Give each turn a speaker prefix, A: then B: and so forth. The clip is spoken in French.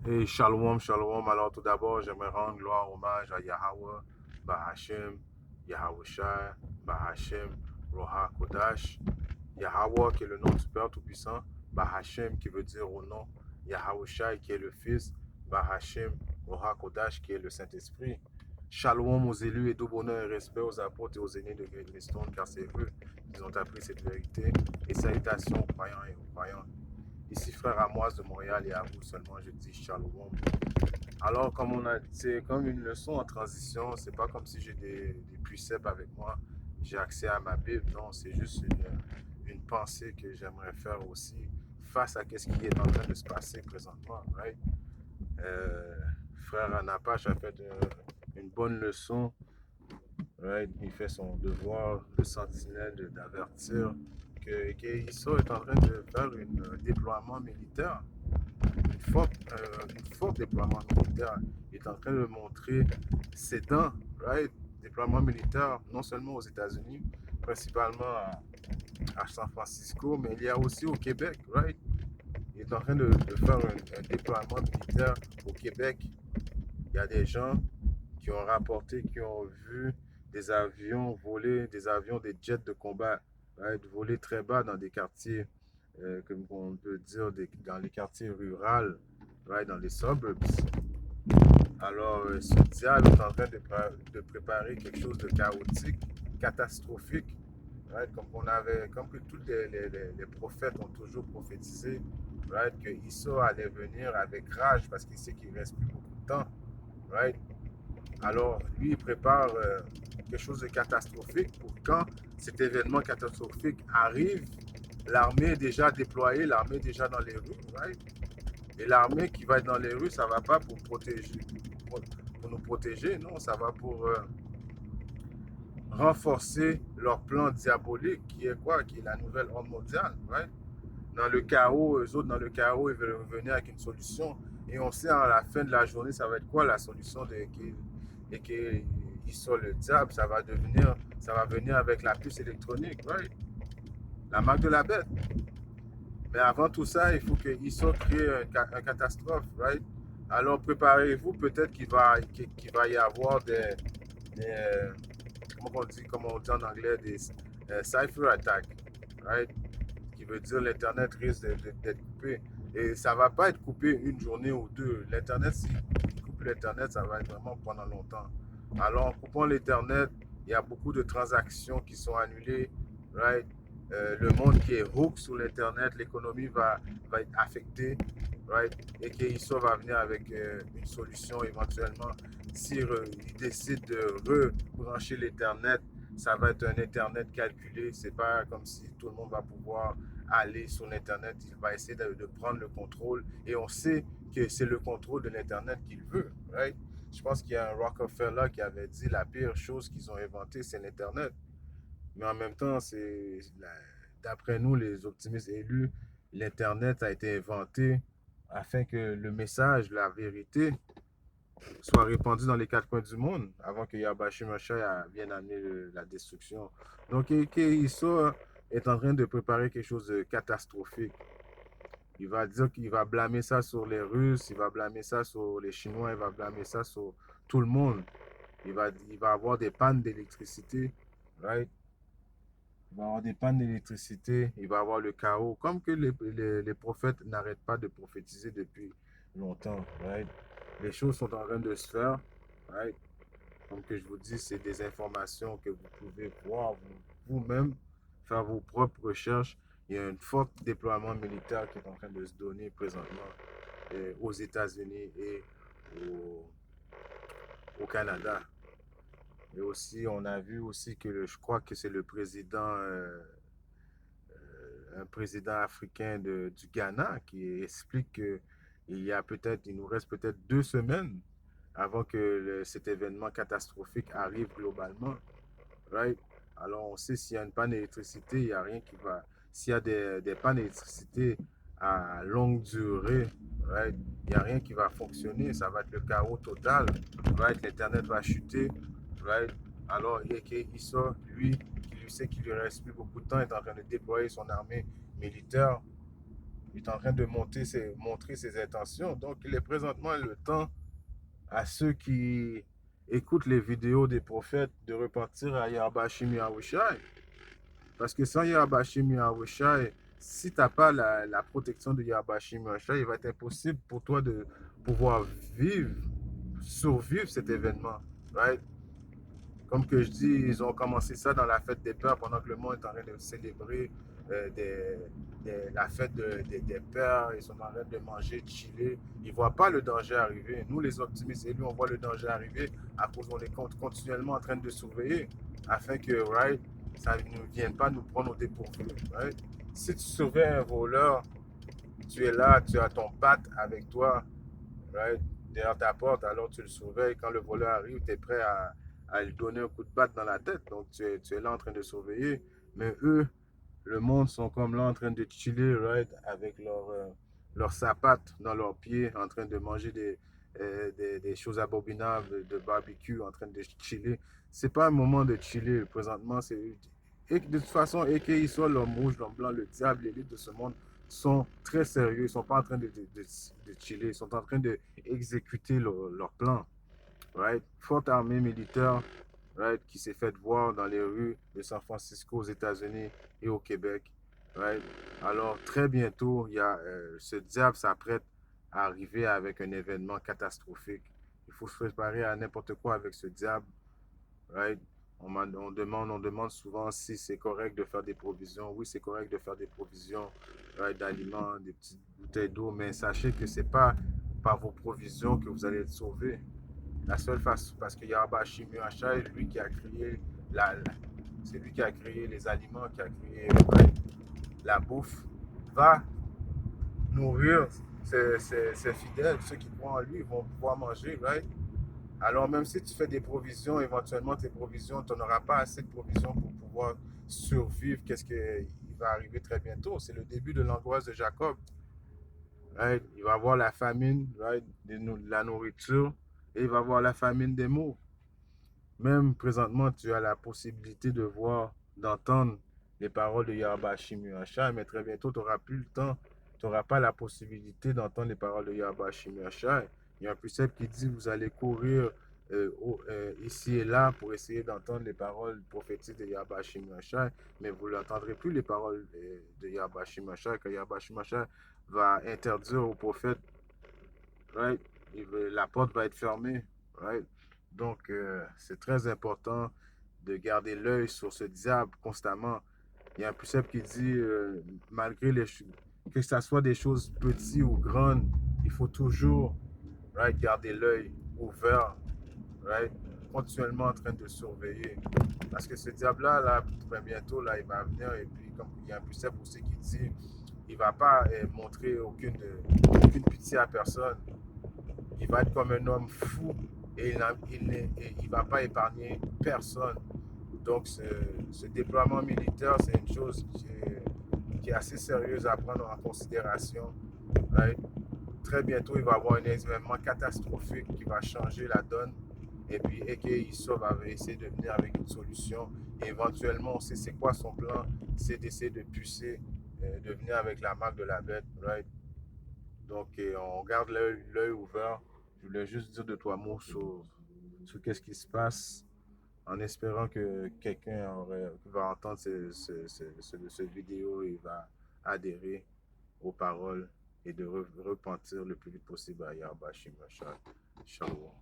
A: Et shalom, shalom. Alors tout d'abord, j'aimerais rendre gloire, hommage à Yahweh, Bahashem, Yahawashi, Bahashem, Roha Kodash. Yahweh qui est le nom du Père Tout-Puissant, Bahashem qui veut dire au nom, Yahawashi qui est le Fils, Bahashem, Roha Kodash qui est le Saint-Esprit. Shalom aux élus et tout bonheur et respect aux apôtres et aux aînés de Great car c'est eux qui ont appris cette vérité. Et salutations aux croyants et aux croyantes. Ici, frère Amoise de Montréal et à vous seulement, je dis shalom. Alors, comme on a dit, c'est comme une leçon en transition. C'est pas comme si j'ai des préceptes avec moi. J'ai accès à ma Bible. Non, c'est juste une pensée que j'aimerais faire aussi face à ce qui est en train de se passer présentement. Right? Euh, frère Anapache a fait une bonne leçon. Right? Il fait son devoir de sentinelle d'avertir que Issa est en train de faire un déploiement militaire une forte déploiement militaire. Il est en train de montrer ses dents, right? Déploiement militaire, non seulement aux États-Unis, principalement à San Francisco, mais il y a aussi au Québec, right? Il est en train de faire un déploiement militaire au Québec. Il y a des gens qui ont rapporté, qui ont vu des avions voler, des avions, des jets de combat, right? Voler très bas dans des quartiers, comme on peut dire, dans les quartiers ruraux, right? Dans les suburbs. Alors, ce diable est en train de préparer quelque chose de chaotique, catastrophique, right? Comme que tous les prophètes ont toujours prophétisé, right? Que Issa allait venir avec rage parce qu'il sait qu'il ne reste plus beaucoup de temps, right? Alors, lui, il prépare quelque chose de catastrophique pour quand cet événement catastrophique arrive, l'armée est déjà déployée, l'armée est déjà dans les rues, right? Et l'armée qui va être dans les rues, ça ne va pas pour protéger, pour nous protéger, non, ça va pour renforcer leur plan diabolique, qui est quoi? Qui est la nouvelle ordre mondiale, right? Dans le chaos, eux autres, dans le chaos, ils veulent revenir avec une solution. Et on sait à la fin de la journée, ça va être quoi la solution et qu'ils sont le diable, ça va venir avec la puce électronique, right? La marque de la bête. Mais avant tout ça, il faut qu'ils soit créé un catastrophe, right? Alors préparez-vous, peut-être qu'il va y avoir des comment on dit en anglais, des cipher attacks, right? Qui veut dire l'Internet risque d'être coupé. Et ça ne va pas être coupé une journée ou deux. L'Internet, s'il coupe l'Internet, ça va être vraiment pendant longtemps. Alors, en coupant l'Internet, il y a beaucoup de transactions qui sont annulées, right? Le monde qui est hook sur l'Internet, l'économie va être affectée, right? Et qu'ISO va venir avec une solution éventuellement. S'il décide de rebrancher l'Internet, ça va être un Internet calculé. C'est pas comme si tout le monde va pouvoir aller sur l'Internet. Il va essayer de prendre le contrôle. Et on sait que c'est le contrôle de l'Internet qu'il veut, right? Je pense qu'il y a un Rockefeller qui avait dit la pire chose qu'ils ont inventée, c'est l'Internet. Mais en même temps, d'après nous, les optimistes élus, l'Internet a été inventé afin que le message, la vérité, soit répandu dans les quatre coins du monde avant que Yabashi Masha vienne amener la destruction. Donc, Issa est en train de préparer quelque chose de catastrophique. Il va dire qu'il va blâmer ça sur les Russes, il va blâmer ça sur les Chinois, il va blâmer ça sur tout le monde. Il va avoir des pannes d'électricité, right? Il va avoir des pannes d'électricité, il va avoir le chaos, comme que les prophètes n'arrêtent pas de prophétiser depuis longtemps, right? Les choses sont en train de se faire, right? Comme que je vous dis, c'est des informations que vous pouvez voir vous-même, faire vos propres recherches. Il y a un fort déploiement militaire qui est en train de se donner présentement aux États-Unis et au, au Canada. Et aussi, on a vu aussi que je crois que c'est le président, un président africain du Ghana qui explique il nous reste peut-être 2 semaines avant que cet événement catastrophique arrive globalement, right? Alors, on sait s'il y a une panne d'électricité, il n'y a rien qui va. S'il y a des pannes d'électricité à longue durée, right? Il n'y a rien qui va fonctionner. Ça va être le chaos total, right? L'Internet va chuter, right? Alors, il sort, lui, qui lui sait qu'il lui reste plus beaucoup de temps, est en train de déployer son armée militaire Il est en train de montrer ses intentions. Donc, il est présentement le temps à ceux qui écoutent les vidéos des prophètes de repentir à Yahweh Shemi Yahushai. Parce que sans Yahweh Shemi Yahushai, si tu n'as pas la protection de Yahweh Shemi Yahushai, il va être impossible pour toi de pouvoir survivre cet événement. Right? Comme que je dis, ils ont commencé ça dans la fête des pères pendant que le monde est en train de célébrer la fête des pères. Ils sont en train de manger, de chiller. Ils ne voient pas le danger arriver. Nous, les optimistes élus, on voit le danger arriver à cause qu'on est continuellement en train de surveiller afin que, right, ça ne vienne pas nous prendre au dépourvu. Right? Si tu surveilles un voleur, tu es là, tu as ton bat avec toi, right, derrière ta porte, alors tu le surveilles. Quand le voleur arrive, tu es prêt à lui donner un coup de batte dans la tête. Donc, tu es là en train de surveiller. Mais eux, le monde sont comme là en train de chiller, right, avec leurs sapates dans leurs pieds, en train de manger des choses abominables, de barbecue, en train de chiller. C'est pas un moment de chiller présentement. Et de toute façon, et qu'ils soient l'homme rouge, l'homme blanc, le diable, l'élite de ce monde, sont très sérieux. Ils ne sont pas en train de chiller. Ils sont en train d'exécuter leur plan. Right? Forte armée militaire, right, qui s'est fait voir dans les rues de San Francisco aux États-Unis et au Québec. Right? Alors, très bientôt, ce diable s'apprête à arriver avec un événement catastrophique. Il faut se préparer à n'importe quoi avec ce diable. Right? On demande souvent si c'est correct de faire des provisions. Oui, c'est correct de faire des provisions, right, d'aliments, des petites bouteilles d'eau, mais sachez que ce n'est pas par vos provisions que vous allez être sauvé. La seule façon, parce qu'il y a Abachi Muacha, lui qui a créé c'est lui qui a créé les aliments, qui a créé, right, la bouffe, va nourrir ses fidèles, ceux qui croient en lui vont pouvoir manger, right? Alors, même si tu fais des provisions, éventuellement, tes provisions, tu n'auras pas assez de provisions pour pouvoir survivre. Qu'est-ce qui va arriver très bientôt? C'est le début de l'angoisse de Jacob. Right? Il va avoir la famine, right, de la nourriture, et il va avoir la famine des mots. Même présentement, tu as la possibilité de voir, d'entendre les paroles de Yahweh Shimiacha, mais très bientôt, tu n'auras plus le temps, tu n'auras pas la possibilité d'entendre les paroles de Yahweh Shimiacha. Il y a un précepte qui dit, vous allez courir ici et là pour essayer d'entendre les paroles prophétiques de Yahweh Shimiacha, mais vous n'entendrez plus les paroles de Yahweh Shimiacha, car Yahweh Shimiacha va interdire aux prophètes, right? La porte va être fermée, right? Donc, c'est très important de garder l'œil sur ce diable constamment. Il y a un précepte qui dit, malgré que ce soit des choses petites ou grandes, il faut toujours, right, garder l'œil ouvert, right, continuellement en train de surveiller. Parce que ce diable-là, là, très bientôt, là, il va venir et puis, comme il y a un précepte aussi qui dit, il ne va pas montrer aucune pitié à personne. Il va être comme un homme fou et il ne va pas épargner personne. Donc, ce déploiement militaire, c'est une chose qui est assez sérieuse à prendre en considération. Right? Très bientôt, il va y avoir un événement catastrophique qui va changer la donne. Et puis, Eke Issa va essayer de venir avec une solution. Et éventuellement, on sait c'est quoi son plan. C'est d'essayer de pucer, de venir avec la marque de la bête. Right? Donc, on garde l'œil ouvert. Je voulais juste dire de trois mots sur qu'est-ce qui se passe en espérant que quelqu'un va entendre cette vidéo et va adhérer aux paroles et de repentir le plus vite possible à Yahweh Shimon. Shalom.